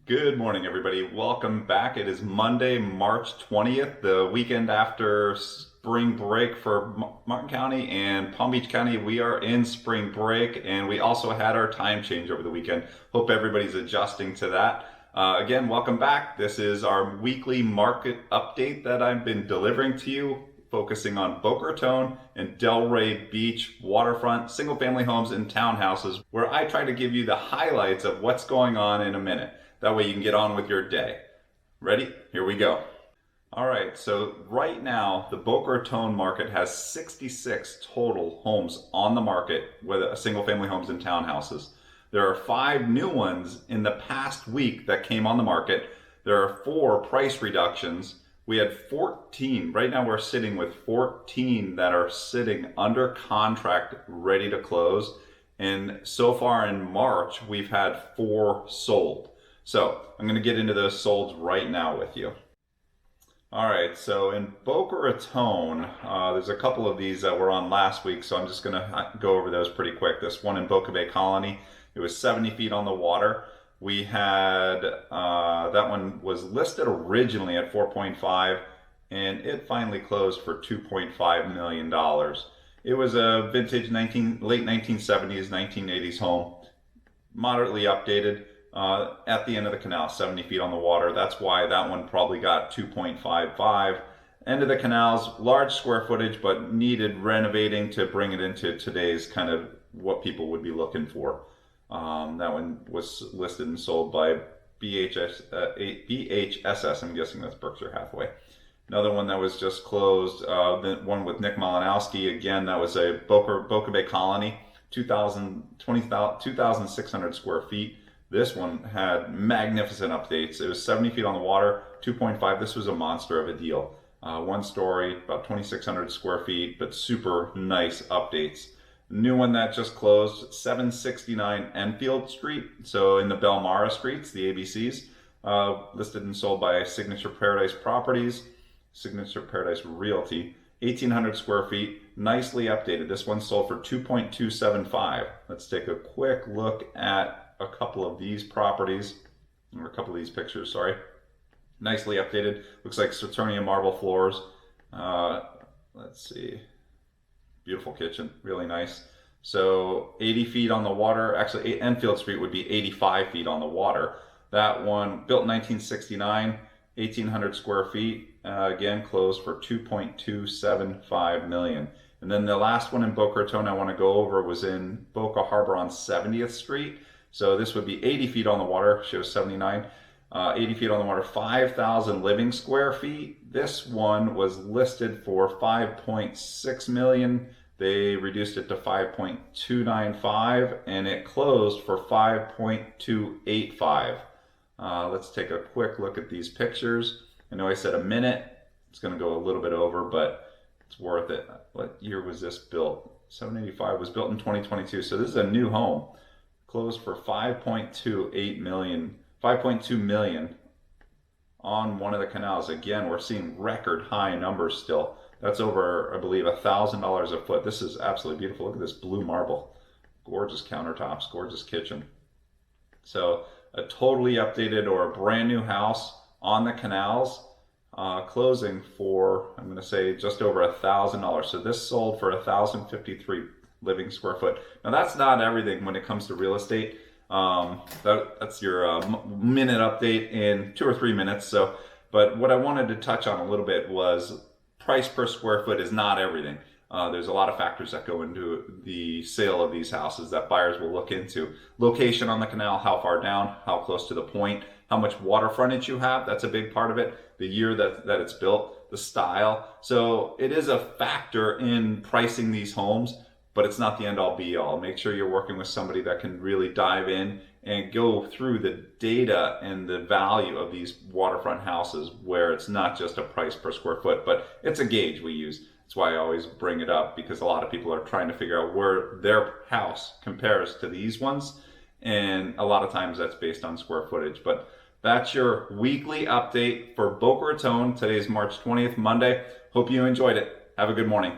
Good morning, everybody. Welcome back. It is Monday, March 20th, the weekend after spring break for Martin County and Palm Beach County. We are in spring break, and we also had our time change over the weekend. Hope everybody's adjusting to that. Again, welcome back. This is our weekly market update that I've been delivering to you, focusing on Boca Raton and Delray Beach waterfront single-family homes and townhouses, where I try to give you the highlights of what's going on in a minute. That way you can get on with your day. Ready? Here we go. All right, so right now the Boca Raton market has 66 total homes on the market with single-family homes and townhouses. There are 5 new ones in the past week that came on the market. There are 4 price reductions. We had 14. Right now we're sitting with 14 that are sitting under contract, ready to close. And so far in March, we've had 4 sold. So I'm going to get into those solds right now with you. All right, so in Boca Raton, there's a couple of these that were on last week, so I'm just going to go over those pretty quick. This one in Boca Bay Colony, it was 70 feet on the water. We had, that one was listed originally at 4.5, and it finally closed for $2.5 million. It was a vintage late 1970s, 1980s home, moderately updated. At the end of the canal, 70 feet on the water. That's why that one probably got 2.55. End of the canals, large square footage, but needed renovating to bring it into today's kind of what people would be looking for. That one was listed and sold by BHSS. I'm guessing that's Berkshire Hathaway. Another one that was just closed, the one with Nick Malinowski. Again, that was a Boca Bay Colony, 2,600 square feet. This one had magnificent updates. It was 70 feet on the water, 2.5. This was a monster of a deal. 1 story, about 2,600 square feet, but super nice updates. New one that just closed, 769 Enfield Street. So in the Belmara Streets, the ABCs, listed and sold by Signature Paradise Properties, Signature Paradise Realty. 1,800 square feet, nicely updated. This one sold for 2.275. Let's take a quick look at a couple of these properties, or a couple of these pictures, sorry. Nicely updated. Looks like Saturnia marble floors. Let's see. Beautiful kitchen, really nice. So 80 feet on the water. Actually, Enfield Street would be 85 feet on the water. That one, built in 1969, 1,800 square feet. Again, closed for $2.275 million. And then the last one in Boca Raton I want to go over was in Boca Harbor on 70th Street. So this would be 80 feet on the water, shows 79, 80 feet on the water, 5,000 living square feet. This one was listed for $5.6 million. They reduced it to $5.295, and it closed for $5.285. Let's take a quick look at these pictures. I know I said a minute. It's going to go a little bit over, but it's worth it. What year was this built? 785 was built in 2022, so this is a new home. Closed for $5.2 million on one of the canals. Again, we're seeing record high numbers still. That's over, I believe, $1,000 a foot. This is absolutely beautiful. Look at this blue marble. Gorgeous countertops, gorgeous kitchen. So a totally updated or a brand new house on the canals, closing for, I'm going to say, just over $1,000. So this sold for $1,053 living square foot. Now that's not everything when it comes to real estate. That's your minute update in 2 or 3 minutes. So, but what I wanted to touch on a little bit was price per square foot is not everything. There's a lot of factors that go into the sale of these houses that buyers will look into. Location on the canal, how far down, how close to the point, how much water frontage you have, that's a big part of it. The year that it's built, the style. So it is a factor in pricing these homes, but it's not the end-all be-all. Make sure you're working with somebody that can really dive in and go through the data and the value of these waterfront houses, where it's not just a price per square foot, but it's a gauge we use. That's why I always bring it up, because a lot of people are trying to figure out where their house compares to these ones, and a lot of times that's based on square footage. But that's your weekly update for Boca Raton. Today's March 20th, Monday. Hope you enjoyed it. Have a good morning.